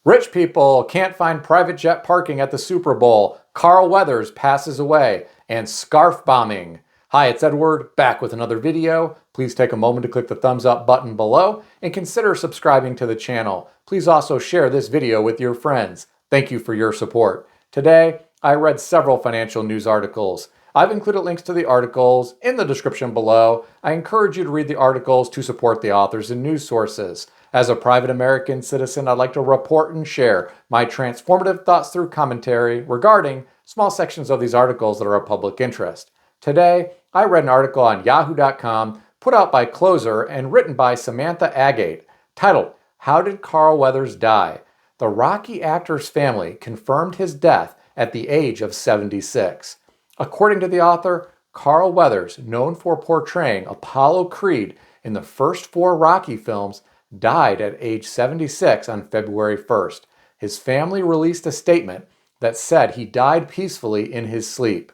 Rich people can't find private jet parking at the Super Bowl. Carl Weathers passes away. And scarf bombing. Hi, it's Edward, back with another video. Please take a moment to click the thumbs up button below and consider subscribing to the channel. Please also share this video with your friends. Thank you for your support. Today, I read several financial news articles. I've included links to the articles in the description below. I encourage you to read the articles to support the authors and news sources. As a private American citizen, I'd like to report and share my transformative thoughts through commentary regarding small sections of these articles that are of public interest. Today, I read an article on yahoo.com put out by Closer and written by Samantha Agate, titled, "How Did Carl Weathers Die?" The Rocky actor's family confirmed his death at the age of 76. According to the author, Carl Weathers, known for portraying Apollo Creed in the first 4 Rocky films, died at age 76 on February 1st. His family released a statement that said he died peacefully in his sleep.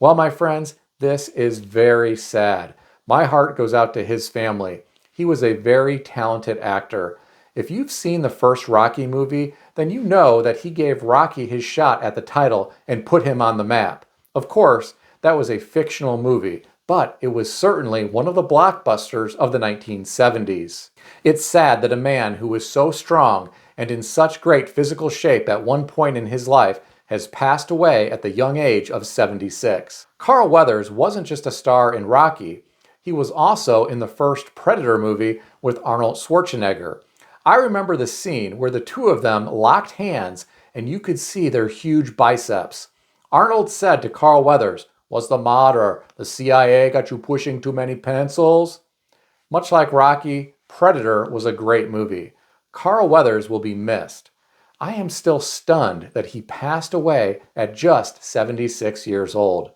Well, my friends, this is very sad. My heart goes out to his family. He was a very talented actor. If you've seen the first Rocky movie, then you know that he gave Rocky his shot at the title and put him on the map. Of course, that was a fictional movie, but it was certainly one of the blockbusters of the 1970s. It's sad that a man who was so strong and in such great physical shape at one point in his life has passed away at the young age of 76. Carl Weathers wasn't just a star in Rocky, he was also in the first Predator movie with Arnold Schwarzenegger. I remember the scene where the two of them locked hands and you could see their huge biceps. Arnold said to Carl Weathers, "What's the matter? The CIA got you pushing too many pencils?" Much like Rocky, Predator was a great movie. Carl Weathers will be missed. I am still stunned that he passed away at just 76 years old.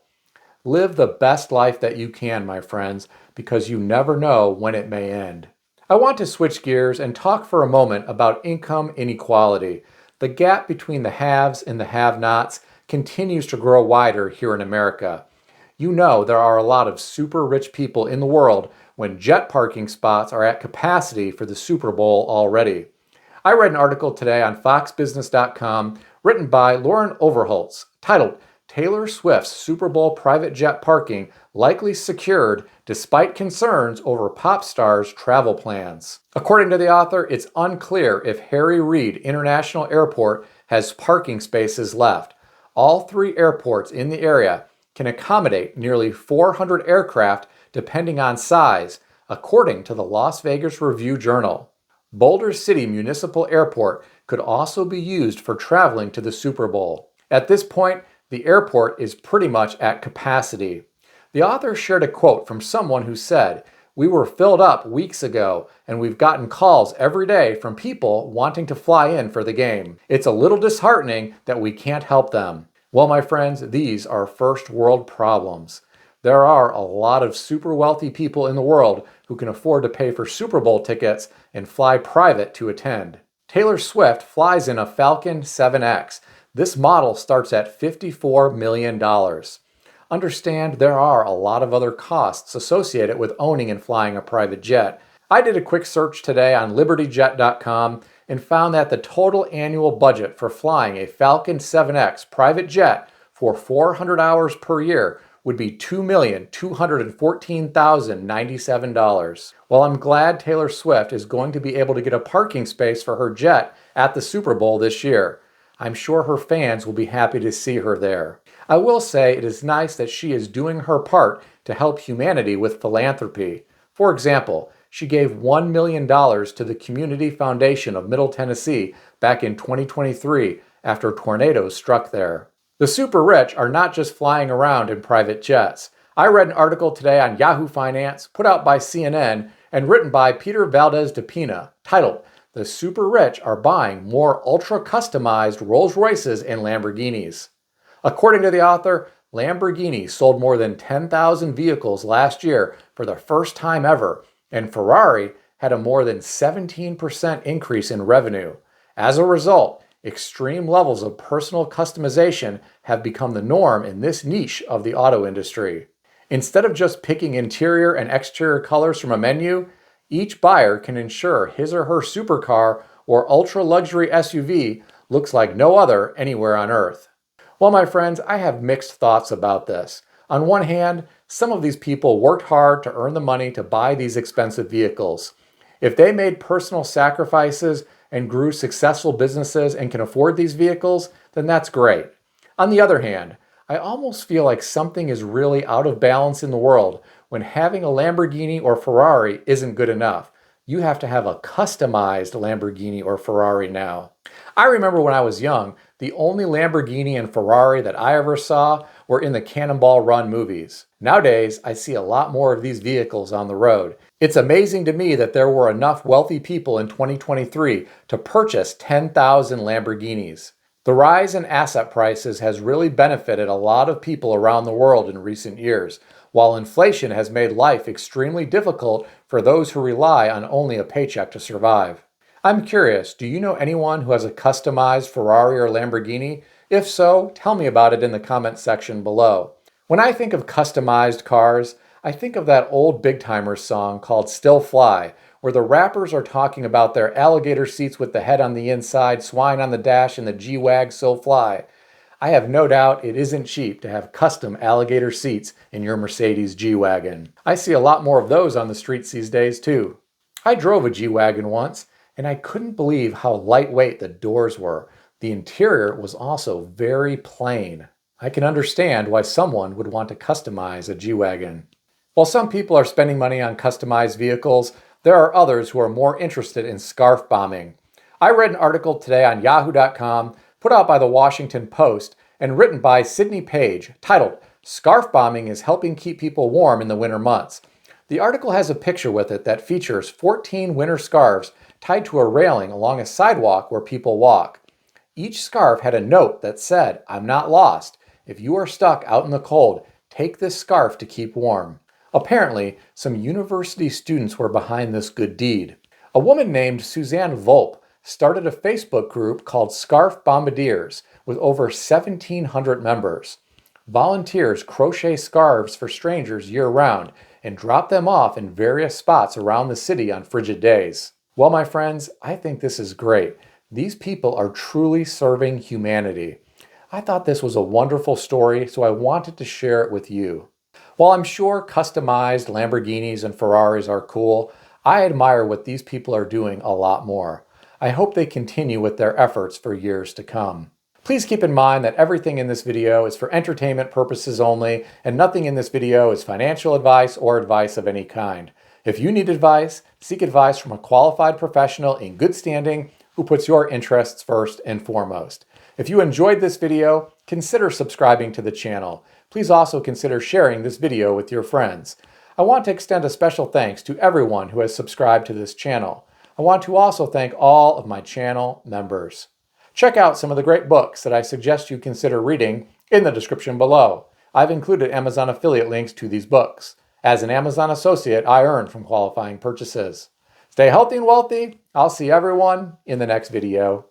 Live the best life that you can, my friends, because you never know when it may end. I want to switch gears and talk for a moment about income inequality. The gap between the haves and the have-nots continues to grow wider here in America. You know there are a lot of super rich people in the world when jet parking spots are at capacity for the Super Bowl already. I read an article today on foxbusiness.com written by Lauren Overholtz titled, "Taylor Swift's Super Bowl private jet parking likely secured despite concerns over pop stars' travel plans." According to the author, it's unclear if Harry Reid International Airport has parking spaces left. All 3 airports in the area can accommodate nearly 400 aircraft depending on size, according to the Las Vegas Review-Journal. Boulder City Municipal Airport could also be used for traveling to the Super Bowl. At this point, the airport is pretty much at capacity. The author shared a quote from someone who said, "We were filled up weeks ago, and we've gotten calls every day from people wanting to fly in for the game. It's a little disheartening that we can't help them." Well, my friends, these are first world problems. There are a lot of super wealthy people in the world who can afford to pay for Super Bowl tickets and fly private to attend. Taylor Swift flies in a Falcon 7X. This model starts at $54 million. Understand there are a lot of other costs associated with owning and flying a private jet. I did a quick search today on libertyjet.com and found that the total annual budget for flying a Falcon 7X private jet for 400 hours per year would be $2,214,097. Well, I'm glad Taylor Swift is going to be able to get a parking space for her jet at the Super Bowl this year. I'm sure her fans will be happy to see her there. I will say it is nice that she is doing her part to help humanity with philanthropy. For example, she gave $1 million to the Community Foundation of Middle Tennessee back in 2023 after tornadoes struck there. The super rich are not just flying around in private jets. I read an article today on Yahoo Finance put out by CNN and written by Peter Valdez de Pina titled, "The Super Rich Are Buying More Ultra-Customized Rolls-Royces and Lamborghinis." According to the author, Lamborghini sold more than 10,000 vehicles last year for the first time ever, and Ferrari had a more than 17% increase in revenue. As a result, extreme levels of personal customization have become the norm in this niche of the auto industry. Instead of just picking interior and exterior colors from a menu, each buyer can ensure his or her supercar or ultra-luxury SUV looks like no other anywhere on Earth. Well, my friends, I have mixed thoughts about this. On one hand, some of these people worked hard to earn the money to buy these expensive vehicles. If they made personal sacrifices and grew successful businesses and can afford these vehicles, then that's great. On the other hand, I almost feel like something is really out of balance in the world when having a Lamborghini or Ferrari isn't good enough. You have to have a customized Lamborghini or Ferrari now. I remember when I was young, the only Lamborghini and Ferrari that I ever saw were in the Cannonball Run movies. Nowadays, I see a lot more of these vehicles on the road. It's amazing to me that there were enough wealthy people in 2023 to purchase 10,000 Lamborghinis. The rise in asset prices has really benefited a lot of people around the world in recent years, while inflation has made life extremely difficult for those who rely on only a paycheck to survive. I'm curious, do you know anyone who has a customized Ferrari or Lamborghini? If so, tell me about it in the comment section below. When I think of customized cars, I think of that old Big Timers song called Still Fly, where the rappers are talking about their alligator seats with the head on the inside, swine on the dash, and the G-Wag so fly. I have no doubt it isn't cheap to have custom alligator seats in your Mercedes G-Wagon. I see a lot more of those on the streets these days too. I drove a G-Wagon once, and I couldn't believe how lightweight the doors were. The interior was also very plain. I can understand why someone would want to customize a G-Wagon. While some people are spending money on customized vehicles, there are others who are more interested in scarf bombing. I read an article today on yahoo.com, put out by the Washington Post, and written by Sydney Page, titled, "Scarf Bombing is Helping Keep People Warm in the Winter Months." The article has a picture with it that features 14 winter scarves tied to a railing along a sidewalk where people walk. Each scarf had a note that said, "I'm not lost. If you are stuck out in the cold, take this scarf to keep warm." Apparently, some university students were behind this good deed. A woman named Suzanne Volpe started a Facebook group called Scarf Bombardiers with over 1,700 members. Volunteers crochet scarves for strangers year-round and drop them off in various spots around the city on frigid days. Well, my friends, I think this is great. These people are truly serving humanity. I thought this was a wonderful story, so I wanted to share it with you. While I'm sure customized Lamborghinis and Ferraris are cool, I admire what these people are doing a lot more. I hope they continue with their efforts for years to come. Please keep in mind that everything in this video is for entertainment purposes only, and nothing in this video is financial advice or advice of any kind. If you need advice, seek advice from a qualified professional in good standing who puts your interests first and foremost. If you enjoyed this video, consider subscribing to the channel. Please also consider sharing this video with your friends. I want to extend a special thanks to everyone who has subscribed to this channel. I want to also thank all of my channel members. Check out some of the great books that I suggest you consider reading in the description below. I've included Amazon affiliate links to these books. As an Amazon associate, I earn from qualifying purchases. Stay healthy and wealthy. I'll see everyone in the next video.